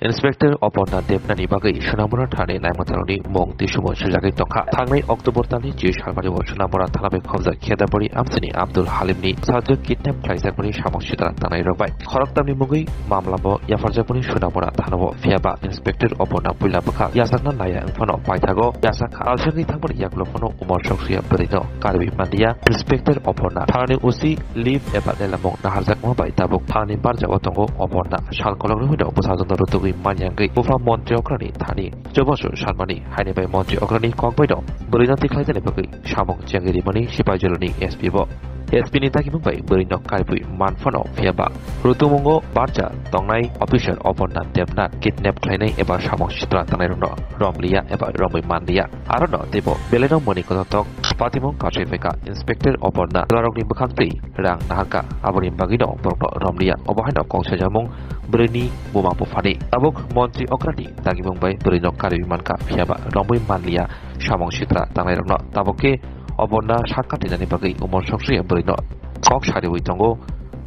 Inspector Oporna Debnani Bagai Shunamura Thane Naimataroni Mong Tishumo Shujagi Toka Tangai October Tani Jish Halmari Shunamura Tanabe Khobza Khedabori Amsini Abdul Halimni Sajak Kidnap Klaisapuri Shamoshita Tanai Robai Khoroktamni Mugi Mamlabo Yafarjapuni Shunamura Tanabo Fiaba Inspector Oporna Pulabaka Yasakna Naya Infono Paitago Yasaka Alshagi Thamur Yaklofono Umar Shoksia Berino Karbi Mandia Inspector Oporna Thani Usi Leave Epadela Mong Naharzak Mobai Tabuk Thani Barja Otongo Oporna Shalkolong Hudo Pusazon Rutugi Manyangi Ufa Monte Okrani Thani Jobosho Shalmani Hainibai Monte Okrani Kokbaido Burinati Klaidani Bagi Shamong Jangiri Mani Shipajaloni SP Bo SP ni taki Mumbai Burino Kaipui Manfono Fiaba Rutumungo Barja Tongnai Official Oporna Debnat Kidnap Klainai Eba Shamong Shitra Tanai Rono Romlia Eba Romi Mandia Arono Debo Beleno Monikotok Patimong Kachifeka Inspector Oporna Larogni Bukakti Rang Nahaka Abonim Bagino Borno Romlia Obahino Kongsajamong Berini Bumapu Fadi Abuk Monti Okrati Tagi Mumbai Berino Kari Manka Fiaba Romi Manlia Shamong Shitra Tanai Rono Taboke Oporna Shakati Dani Bagi Umor Shokshi Berino Kok Shari Witongo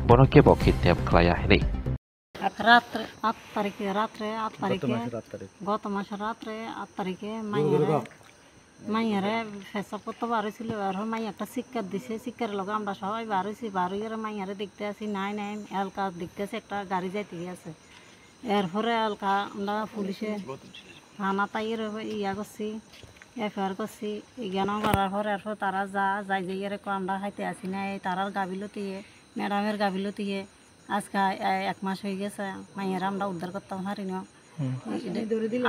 Bonoke Bokitnem Klaya Hini রাত্রে 8 তারিখে গত মাসের রাত্রে 8 তারিখে মাইয়ারে ফেসা করতে পারছিল আর মাইয়া একটা শিক্ষা দিছে শিক্ষার লগে আমরা সবাই বারোইয়ের মাইয়ারে দেখতে আসি নাই এলকা দেখতে আছে একটা গাড়ি যাইতে আছে এরপরে এলকা আমরা পুলিশে থানা তাইয়ের ইয়া করছি এফআইআর করছি জ্ঞান করার পর এরপর তারা যাই আমরা খাইতে আসি না তারার গাবিলতিয়ে ম্যাডামের গাবিলতিয়ে আজকে 1 মাস হয়ে গেছে মাইয়ারা আমরা উদ্ধার করতাম পারিনি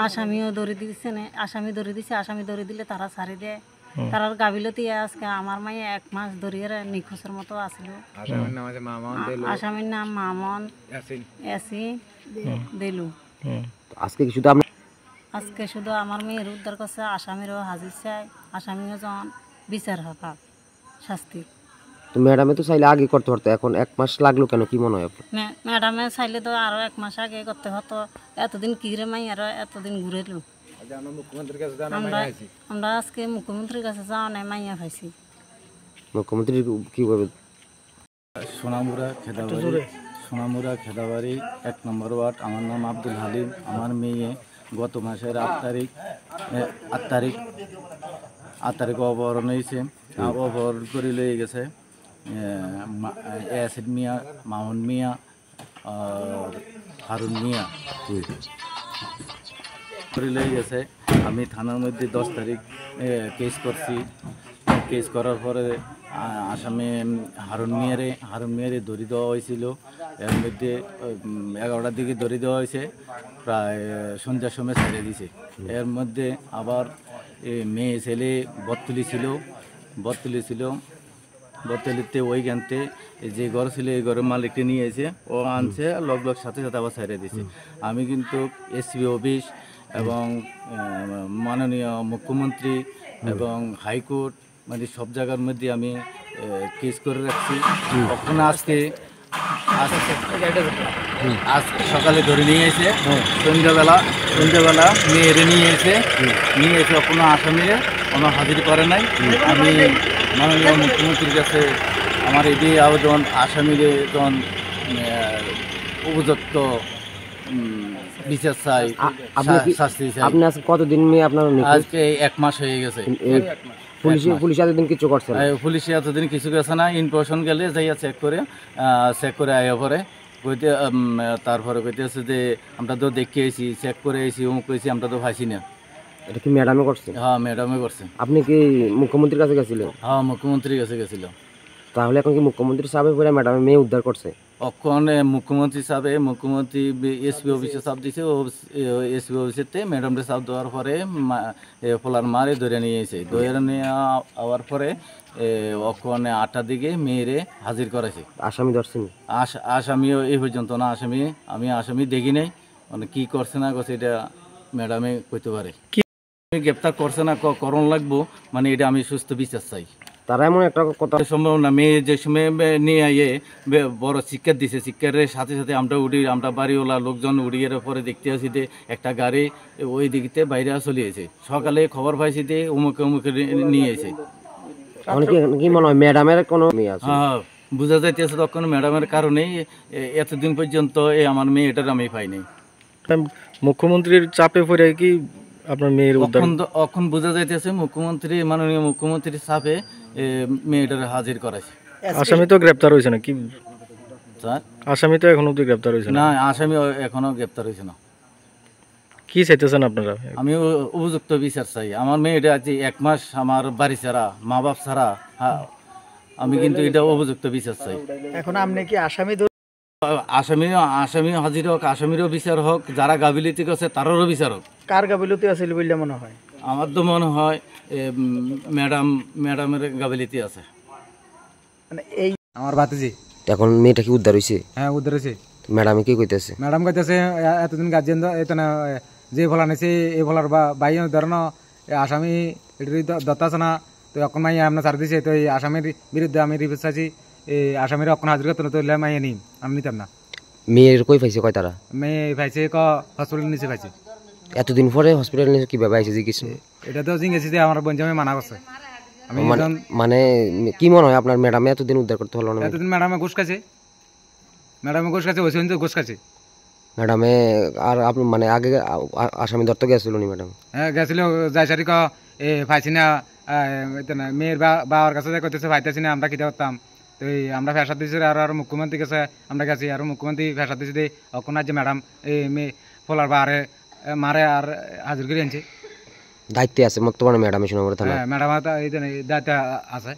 আসামিও ধরে দিচ্ছে না আসামি ধরে দিলে তারা ছাড়ি দেয় তারার গাবিলতি আজকে আমার মাইয়া 1 মাস ধরে নিখোঁজের মতো আসলো আসামির নাম মামন ইয়াসিন দেলু আজকে শুধু আমার মেয়ের উদ্ধার করছে আসামিরও হাজির চাই আসামিও যখন বিচার হওয়া শাস্তি তো ম্যাডামে তো চাইলে আগে করতে পারতো এখন 1 মাস লাগলো কেন কি মনে হয় ম্যাডামে চাইলে তো আরো 1 মাস আগে করতে হতো এতদিন কি রে মাই আর এতদিন ঘুরেলো আমরা আজকে মুখ্যমন্ত্রীর কাছে যাওয়া নাই মাইয়া পাইছি মুখ্যমন্ত্রী কি বলবে সোনামুড়া খেদাবাড়ি 1 নম্বর ওয়ার্ড আমার নাম আব্দুল হালিম আমার মেয়ে গত মাসের 8 তারিখ অপহরণ হয়েছে অপহরণ করে লয়ে গেছে ইয়াসিন মিয়া মামুন মিয়া আর হারুন মিয়া করে লয়ে গেছে আমি থানার মধ্যে 10 তারিখ কেস করছি কেস করার পরে আসামে হারুন মিয়ারে ধরে দেওয়া হয়েছিল এর মধ্যে 11টার দিকে ধরে দেওয়া হয়েছে প্রায় সন্ধ্যার সময় ছেড়ে দিছে এর মধ্যে আবার মেয়ে ছেলে বত্তলিতে ওইখানতে যে ঘর ছিল এই ঘরের মালিককে নিয়ে এসে ও আনছে লগ সাথে আবার ছেড়ে দিছে আমি কিন্তু এসপি অফিস এবং মাননীয় মুখ্যমন্ত্রী এবং হাইকোর্ট মানে সব জায়গার মধ্যে আমি কেস করে রাখছি তখন আজকে আজ সকালে ধরে নিয়ে এসে সন্ধ্যাবেলা মেয়েরে নিয়ে এসে কোনো আসামিরে কোনো হাজির করে নাই আমি মাননীয় মুখ্যমন্ত্রীর কাছে আমার এই আবেদন আসামিরে যখন উপযুক্ত বিচার চাই শাস্তি চাই। আপনি আজকে কতদিন মেয়ে আপনার আজকে 1 মাস হয়ে গেছে পুলিশ এতদিন কিছু করছে না পুলিশে এতদিন কিছু করছে না ইনফরমেশন গেলে যাইয়া চেক করে আয়া পরে কইতে তারপরে কইতেছে যে আমরা তো দেখে এসেছি চেক করে এসেছি অমুক কইছি আমরা তো পাইছি না এটা কি ম্যাডামে করছে হ্যাঁ ম্যাডামে করছে আপনি কি মুখ্যমন্ত্রীর কাছে গেছিলেন হ্যাঁ মুখ্যমন্ত্রীর কাছে গেছিলাম তাহলে এখন কি মুখ্যমন্ত্রী সাহেব করে ম্যাডামে মেয়ে উদ্ধার করছে ওখানে মুখ্যমন্ত্রী এসপি অফিসে চাপ দিছে ও এসপি অফিসেতে ম্যাডামরে চাপ দেওয়ার পরে পোলার মারে ধরে নিয়ে আওয়ার পরে ওখানে 8টার দিকে মেয়েরে হাজির করেছে আসামি ধরছেন আসামিও এই পর্যন্ত না আসামি দেখি নাই মানে কি করছে না করছে এটা ম্যাডামে কইতে পারে কি গ্রেপ্তার করছে না করণ লাগবো মানে এটা আমি সুস্থ বিচার চাই তারা এমন একটা কথা সম্ভব না মেয়ে যে সময় নিয়ে বড় শিক্ষা দিছে শিক্ষার সাথে সাথে আমরা বাড়িওয়ালা লোকজন উড়িয়ে পরে দেখতে আসি যে একটা গাড়ি ওই দিকতে বাইরে চলিয়েছে সকালে খবর পাইছি যে অমুকে নিয়ে এসে কি মনে হয় ম্যাডামের কোনো হ্যাঁ বোঝা যাইতেছে তখন ম্যাডামের কারণেই এতদিন পর্যন্ত আমার মেয়েটার আমি পাইনি মুখ্যমন্ত্রীর চাপে পড়ে কি আপনার মেয়ের উদ্ধার? এখন বোঝা যাইতেছে মুখ্যমন্ত্রী, মাননীয় মুখ্যমন্ত্রীর চাপে মেয়েটারে হাজির করাইছে। আসামি তো গ্রেপ্তার হয়েছে না কি? স্যার, আসামি তো এখন অব্দি গ্রেপ্তার হয়েছে না। না, আসামি এখনো গ্রেপ্তার হয়েছে না। কি চাইতেছেন আপনারা? আমি উপযুক্ত বিচার চাই। আমার মেয়েটা আজ 1 মাস আমার বাড়ি ছাড়া, মা বাপ ছাড়া। আমি কিন্তু এটা উপযুক্ত বিচার চাই। এখন আপনি কি আসামি আসামি হাজির হোক, আসামিরও বিচার হোক, যারা গাফিলতি করছে তারও বিচার হোক। কার গাফিলতি আছে বলে মনে হয়? আমার তো মনে হয় ম্যাডামের গাফিলতি আছে। মানে এই আমার ভাতিজি এখন মেয়েটা কি উদ্ধার হয়েছে? হ্যাঁ উদ্ধার হয়েছে। ম্যাডামে কি কইতেছে? ম্যাডাম কইতেছে এতদিন গার্জেন যে ভোলা নিছে এই ভোলার বাই ধরেন আসামি দত্ত আছে না, তো এখন মাই আমরা ছাড় দিছে, তো এই আসামির বিরুদ্ধে আমি রিপোর্ট চাইছি, এই আসামির এখন হাজির করতে তো মাইয়া নিন, আমি নিতাম না। মেয়ের কই পাইছে কয় তারা? মেয়ে পাইছে হসপিটাল নিচে পাইছে। এতদিন পরে হসপিটাল নিয়ে কিভাবে আইছে জিজ্ঞেস? এটা তো জিজ্ঞেসি যে আমার বঞ্জামে মানা করছে। আমি মানে কি মনে হয় আপনার ম্যাডামে এতদিন উদ্ধার করতে হলো না? এতদিন ম্যাডামে ঘুষ খাইছে, ওই তো ঘুষ খাইছে ম্যাডামে। আর আপনি মানে আগে আসামি ধরতে গেছিল নি ম্যাডাম? হ্যাঁ গেছিল, যাই সারি পাইছি না, মেয়ের বাবার কাছে কইতেছে পাইতেছি না, আমরা কিটা করতাম। তো আমরা ফেসাদ দিয়েছি, আর মুখ্যমন্ত্রী কাছে আমরা গেছি, আর মুখ্যমন্ত্রী ফেসাদ দিয়েছি যে এখন যে ম্যাডাম এই মেয়ে ফলার বারে মারে আর হাজির করে আনছে। দায়িত্বে আছে বর্তমানে ম্যাডাম সুনামুড়া থানা? হ্যাঁ ম্যাডাম এই দায়িত্ব আছে।